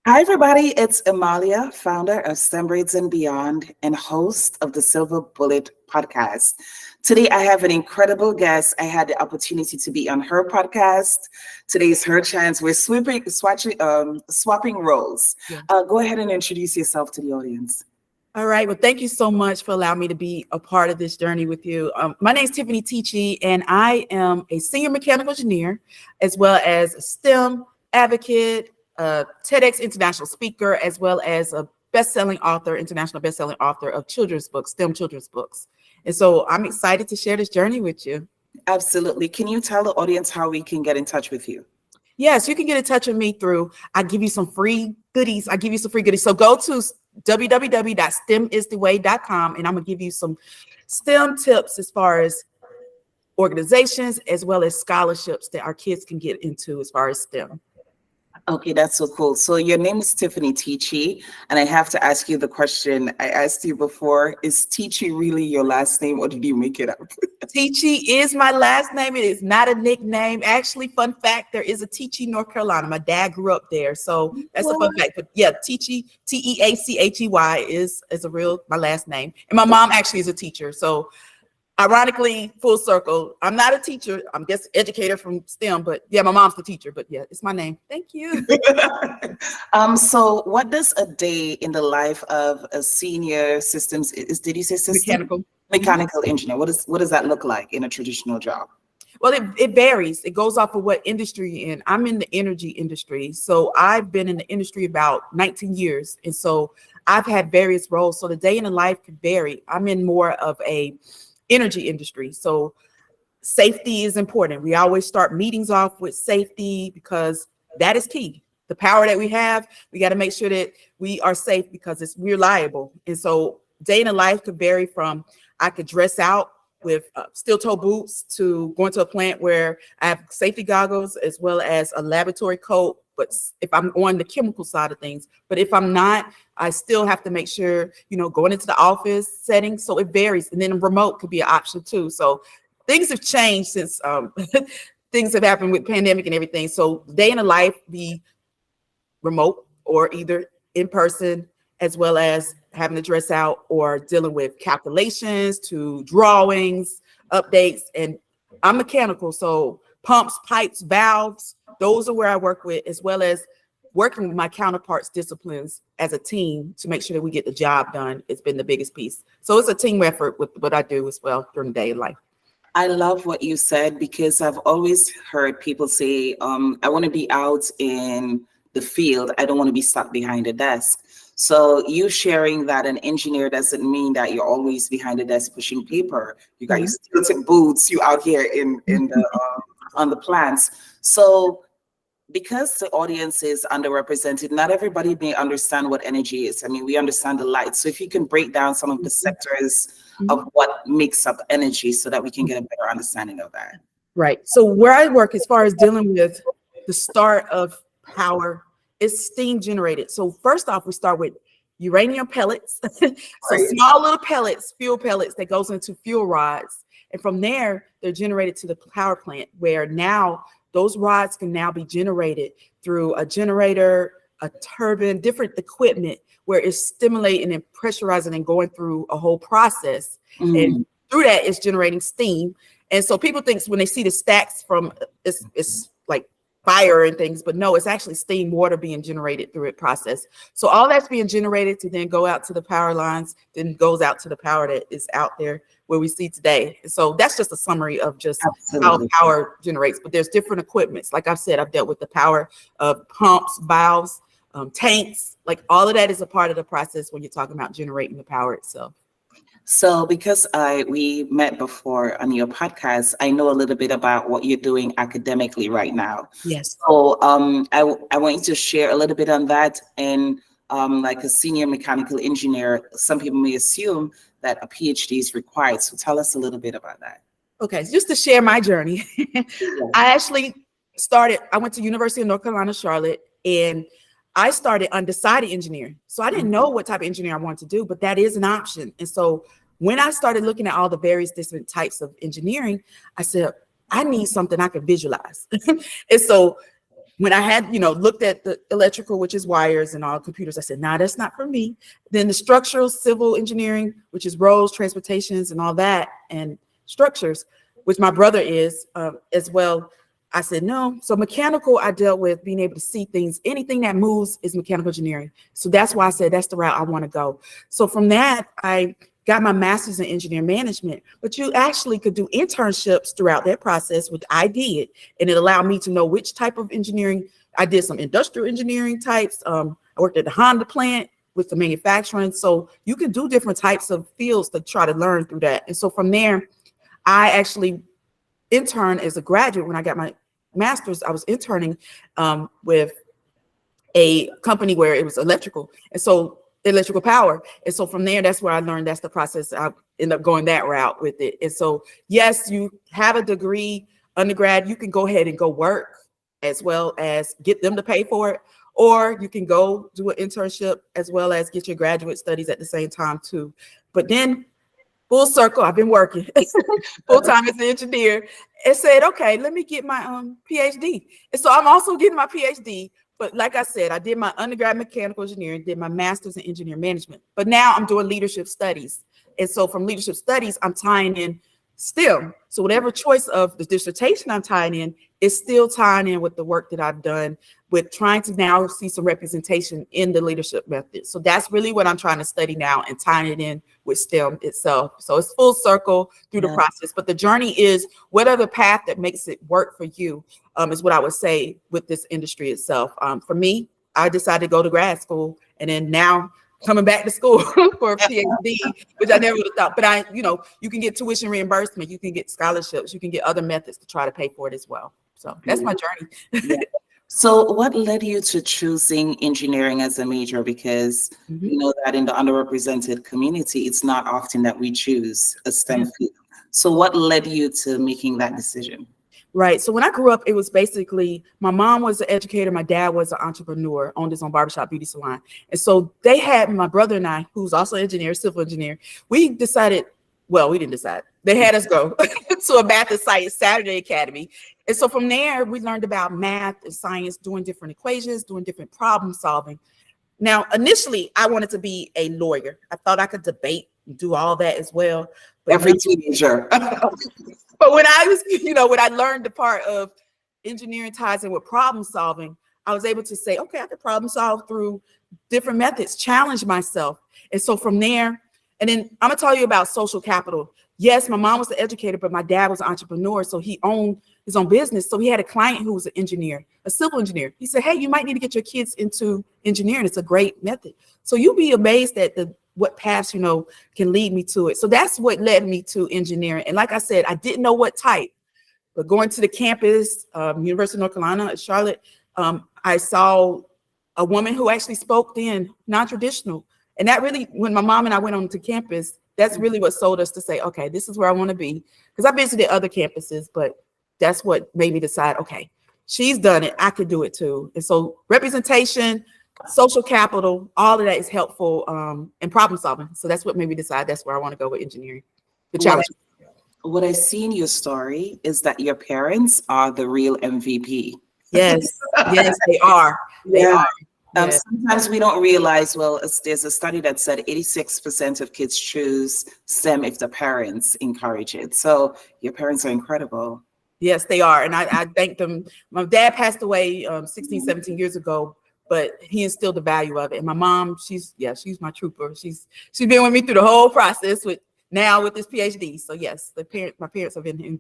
Hi, everybody. It's Amalia, founder of S.T.E.M Braids and Beyond and host of the Silver Bullet podcast. Today, I have an incredible guest. I had the opportunity to be on her podcast. Today is her chance. We're swapping roles. Yeah. Go ahead and introduce yourself to the audience. All right. Well, thank you so much for allowing me to be a part of this journey with you. My name is Tiffani Teachey, and I am a senior mechanical engineer, as well as a S.T.E.M advocate, a TEDx international speaker, as well as a best-selling author, international best-selling author of children's books, S.T.E.M children's books. And so I'm excited to share this journey with you. Absolutely. Can you tell the audience how we can get in touch with you? Yes, you can get in touch with me through, I give you some free goodies. So go to www.stemistheway.com, and I'm going to give you some S.T.E.M tips as far as organizations, as well as scholarships that our kids can get into as far as S.T.E.M. Okay, that's so cool. So your name is Tiffani Teachey, and I have to ask you the question I asked you before. Is Teachey really your last name, or did you make it up? Teachey is my last name. It is not a nickname. Actually, fun fact, there is a Teachey, North Carolina. My dad grew up there. So that's a fun fact. But yeah, Teachey, Teachey is my last name. And my mom actually is a teacher. So ironically, full circle, I'm not a teacher. I'm just educator from S.T.E.M, but yeah, my mom's the teacher, but yeah, it's my name. Thank you. So what does a day in the life of a senior systems, did you say system? Mechanical engineer. What does that look like in a traditional job? Well, it varies. It goes off of what industry you're in. I'm in the energy industry. So I've been in the industry about 19 years. And so I've had various roles. So the day in the life could vary. I'm in more of a energy industry. So safety is important. We always start meetings off with safety because that is key. The power that we have, we got to make sure that we are safe because we're liable. And so day in the life could vary from, I could dress out with steel toe boots to going to a plant where I have safety goggles as well as a laboratory coat. But if I'm on the chemical side of things, but if I'm not, I still have to make sure, going into the office setting. So it varies. And then remote could be an option too. So things have changed since things have happened with pandemic and everything. So day in the life be remote or either in person, as well as having to dress out or dealing with calculations to drawings, updates. And I'm mechanical. So pumps, pipes, valves, those are where I work with, as well as working with my counterparts disciplines as a team to make sure that we get the job done. It's been the biggest piece. So it's a team effort with what I do as well during the day of life. I love what you said because I've always heard people say, I want to be out in the field. I don't want to be stuck behind a desk. So you sharing that an engineer doesn't mean that you're always behind the desk pushing paper. You got your steel boots, you out here in the on the plants. So because the audience is underrepresented, not everybody may understand what energy is. I mean, we understand the light. So if you can break down some of the sectors of what makes up energy so that we can get a better understanding of that. Right. So where I work as far as dealing with the start of power is steam generated. So first off, we start with uranium pellets. Small little pellets, fuel pellets that goes into fuel rods. And from there, they're generated to the power plant where now those rods can now be generated through a generator, a turbine, different equipment where it's stimulating and pressurizing and going through a whole process. And through that, it's generating steam. And so people think when they see the stacks from it's like fire and things, but no, it's actually steam water being generated through it process. So all that's being generated to then go out to the power lines, then goes out to the power that is out there where we see today. So that's just a summary of just how power generates. But there's different equipments. Like I've said, I've dealt with the power of pumps, valves, tanks, like all of that is a part of the process when you're talking about generating the power itself. So because we met before on your podcast, I know a little bit about what you're doing academically right now. Yes. So I want you to share a little bit on that. And like a senior mechanical engineer, some people may assume that a PhD is required. So tell us a little bit about that. Okay, so just to share my journey, I actually I went to University of North Carolina, Charlotte, and I started undecided engineering. So I didn't know what type of engineer I wanted to do, but that is an option. And so when I started looking at all the various different types of engineering, I said, I need something I can visualize. And so when I had, looked at the electrical, which is wires and all computers, I said, nah, that's not for me. Then the structural civil engineering, which is roads, transportations and all that, and structures, which my brother is as well. I said, no. So mechanical, I dealt with being able to see things. Anything that moves is mechanical engineering. So that's why I said that's the route I want to go. So from that, I got my master's in engineering management, but you actually could do internships throughout that process, which I did. And it allowed me to know which type of engineering. I did some industrial engineering types. I worked at the Honda plant with the manufacturing. So you can do different types of fields to try to learn through that. And so from there, I actually interned as a graduate. When I got my master's, I was interning with a company where it was electrical. And so electrical power. And so from there, that's where I learned that's the process. I ended up going that route with it. And so, yes, you have a degree, undergrad, you can go ahead and go work as well as get them to pay for it. Or you can go do an internship as well as get your graduate studies at the same time too. But then full circle, I've been working full time as an engineer and said, okay, let me get my PhD. And so I'm also getting my PhD. But like I said, I did my undergrad mechanical engineering, did my master's in engineering management, but now I'm doing leadership studies. And so from leadership studies, I'm tying in STEM. So whatever choice of the dissertation I'm tying in is still tying in with the work that I've done with trying to now see some representation in the leadership method. So that's really what I'm trying to study now and tying it in with STEM itself. So it's full circle through the process, but the journey is whatever path that makes it work for you is what I would say with this industry itself. For me, I decided to go to grad school and then now coming back to school for a PhD, which I never would have thought. But you can get tuition reimbursement, you can get scholarships, you can get other methods to try to pay for it as well. So that's my journey. So what led you to choosing engineering as a major? Because you know that in the underrepresented community, it's not often that we choose a STEM field. So what led you to making that decision? Right. So when I grew up, it was basically my mom was an educator. My dad was an entrepreneur, owned his own barbershop beauty salon. And so they had my brother and I, who's also an engineer, civil engineer. We decided, well, we didn't decide. They had us go to a math and science Saturday academy. And so from there, we learned about math and science, doing different equations, doing different problem solving. Now, initially, I wanted to be a lawyer. I thought I could debate and do all that as well. But every teenager. But when I was, when I learned the part of engineering ties in with problem solving, I was able to say, okay, I can problem solve through different methods, challenge myself. And so from there, and then I'm gonna tell you about social capital. Yes, my mom was an educator, but my dad was an entrepreneur. So he owned his own business. So he had a client who was an engineer, a civil engineer. He said, hey, you might need to get your kids into engineering. It's a great method. So you'll be amazed at what paths, can lead me to it. So that's what led me to engineering. And like I said, I didn't know what type, but going to the campus, University of North Carolina at Charlotte, I saw a woman who actually spoke then, non-traditional. And that really, when my mom and I went on to campus, that's really what sold us to say, okay, this is where I want to be. Because I visited other campuses, but that's what made me decide, okay, she's done it, I could do it too. And so representation, social capital, all of that is helpful in problem solving. So that's what made me decide that's where I want to go with engineering. The challenge. What I see in your story is that your parents are the real MVP. Yes, yes, they are. They are. Yes. Sometimes we don't realize, well, there's a study that said 86% of kids choose STEM if the parents encourage it. So your parents are incredible. Yes, they are. And I thank them. My dad passed away 16, 17 years ago, but he instilled the value of it. And my mom, she's my trooper. She's been with me through the whole process with this PhD. So yes, my parents have been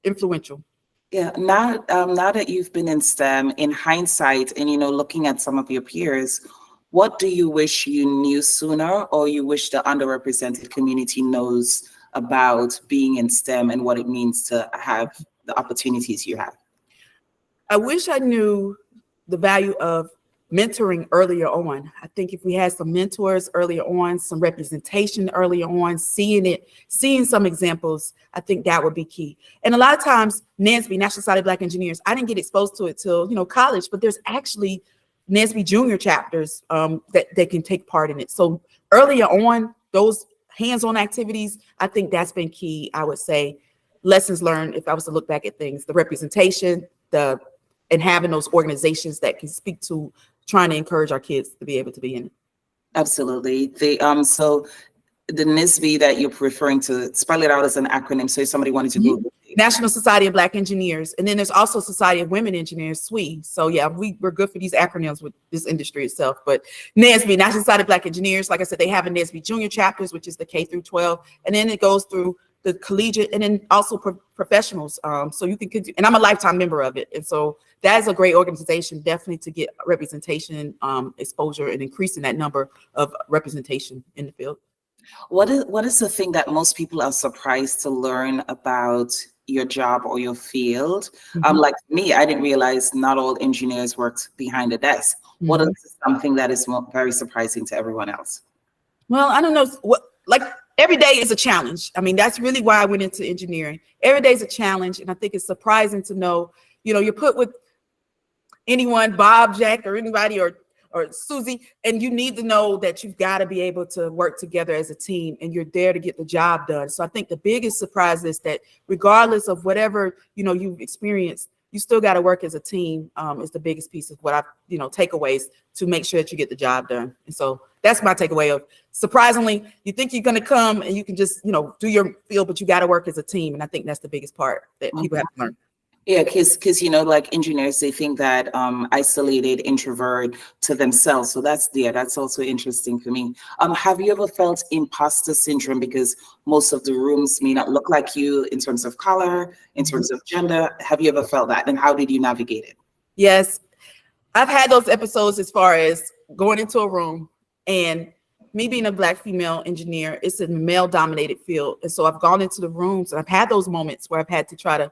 influential. Yeah, now that you've been in STEM, in hindsight, and looking at some of your peers, what do you wish you knew sooner, or you wish the underrepresented community knows about being in STEM and what it means to have the opportunities you have? I wish I knew the value of mentoring earlier on. I think if we had some mentors earlier on, some representation earlier on, seeing some examples, I think that would be key. And a lot of times, NSBE, National Society of Black Engineers, I didn't get exposed to it till college, but there's actually NSBE junior chapters that they can take part in it. So earlier on, those hands-on activities, I think that's been key. I would say lessons learned, if I was to look back at things, the representation, the and having those organizations that can speak to trying to encourage our kids to be able to be in it. Absolutely. So the NSBE that you're referring to, spell it out as an acronym. So if somebody wanted to Google it. National Society of Black Engineers. And then there's also Society of Women Engineers, SWE. So yeah, we're good for these acronyms with this industry itself. But NSBE, National Society of Black Engineers, like I said, they have a NSBE junior chapters, which is the K through 12. And then it goes through the collegiate and then also professionals. So you can continue, and I'm a lifetime member of it. And so that is a great organization, definitely to get representation, exposure, and increasing that number of representation in the field. What is the thing that most people are surprised to learn about your job or your field? Like me, I didn't realize not all engineers worked behind a desk. What is something that is very surprising to everyone else? Well, I don't know. Like every day is a challenge. I mean, that's really why I went into engineering. Every day is a challenge. And I think it's surprising to know, you're put with anyone, Bob, Jack, or anybody, or Susie, and you need to know that you've got to be able to work together as a team, and you're there to get the job done. So I think the biggest surprise is that regardless of whatever, you've experienced, you still got to work as a team, is the biggest piece of what I, takeaways to make sure that you get the job done. And so that's my takeaway of, surprisingly, you think you're going to come and you can just, do your field, but you got to work as a team. And I think that's the biggest part that people have to learn. Yeah, because like engineers, they think that isolated introvert to themselves. So that's also interesting for me. Have you ever felt imposter syndrome because most of the rooms may not look like you in terms of color, in terms of gender? Have you ever felt that, and how did you navigate it? Yes, I've had those episodes as far as going into a room and me being a Black female engineer. It's a male dominated field, and so I've gone into the rooms and I've had those moments where I've had to try to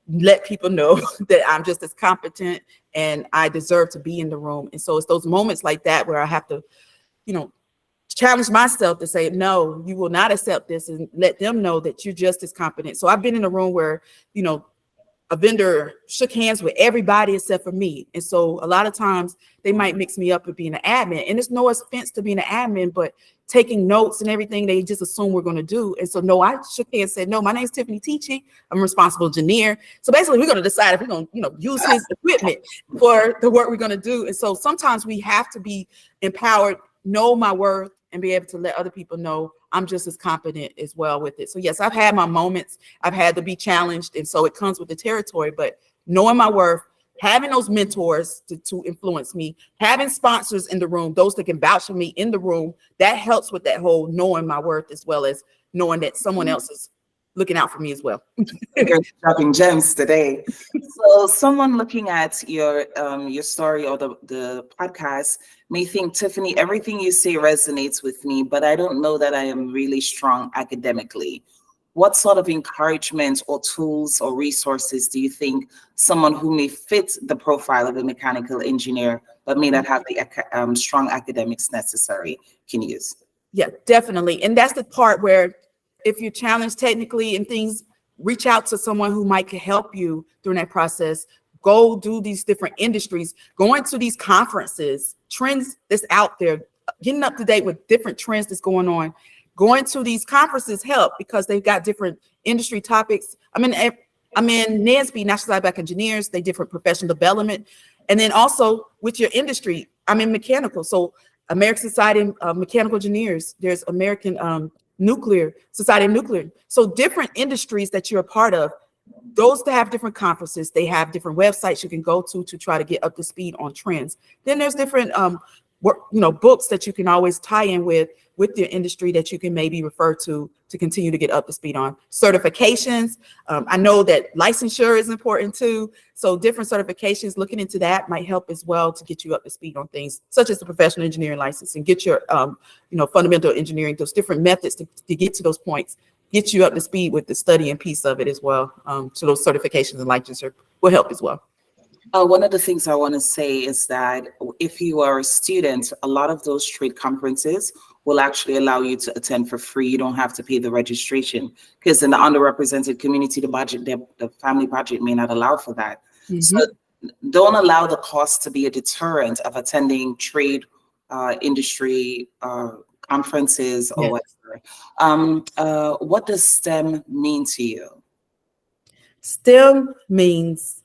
let people know that I'm just as competent and I deserve to be in the room. And so it's those moments like that where I have to, challenge myself to say, no, you will not accept this, and let them know that you're just as competent. So I've been in a room where, a vendor shook hands with everybody except for me. And so a lot of times they might mix me up with being an admin, and it's no offense to being an admin, but taking notes and everything, they just assume we're going to do. And so, no, I shook hands and said, no, my name's Tiffani Teachey. I'm a responsible engineer. So basically we're going to decide if we're going to, use his equipment for the work we're going to do. And so sometimes we have to be empowered, know my worth, and be able to let other people know I'm just as competent as well with it. So yes, I've had my moments. I've had to be challenged. And so it comes with the territory, but knowing my worth, having those mentors to influence me, having sponsors in the room, those that can vouch for me in the room, that helps with that whole knowing my worth, as well as knowing that someone else is looking out for me as well. You're dropping gems today. So someone looking at your story or the podcast may think, Tiffani, everything you say resonates with me, but I don't know that I am really strong academically. What sort of encouragement or tools or resources do you think someone who may fit the profile of a mechanical engineer but may not have the strong academics necessary can use? Yeah, definitely. And that's the part where if you're challenged technically and things, reach out to someone who might help you during that process. Go do these different industries, going to these conferences, trends that's out there, getting up to date with different trends that's going on. Going to these conferences help because they've got different industry topics. I'm in NSBE, National Society of Black Engineers. They different professional development. And then also with your industry, I'm in mechanical. So American Society of Mechanical Engineers, there's American Society of Nuclear. So different industries that you're a part of, those that have different conferences, they have different websites you can go to try to get up to speed on trends. Then there's different books that you can always tie in with your industry that you can maybe refer to continue to get up to speed on. Certifications, I know that licensure is important too. So different certifications, looking into that might help as well to get you up to speed on things such as the professional engineering license, and get your fundamental engineering, those different methods to get to those points, get you up to speed with the studying piece of it as well. So those certifications and licensure will help as well. One of the things I want to say is that if you are a student, a lot of those trade conferences will actually allow you to attend for free. You don't have to pay the registration, because in the underrepresented community, the family budget may not allow for that. Mm-hmm. So don't allow the cost to be a deterrent of attending trade industry conferences or whatever. What does STEM mean to you? STEM means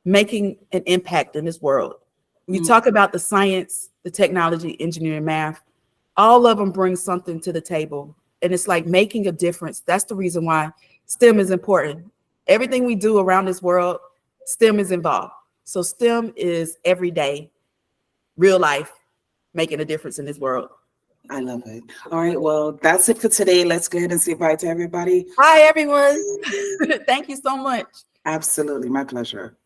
making an impact in this world. When you talk about the science, the technology, engineering, math, all of them bring something to the table. And it's like making a difference. That's the reason why STEM is important. Everything we do around this world, STEM is involved. So STEM is every day, real life, making a difference in this world. I love it. All right, well, that's it for today. Let's go ahead and say bye to everybody. Hi, everyone. Thank you so much. Absolutely, my pleasure.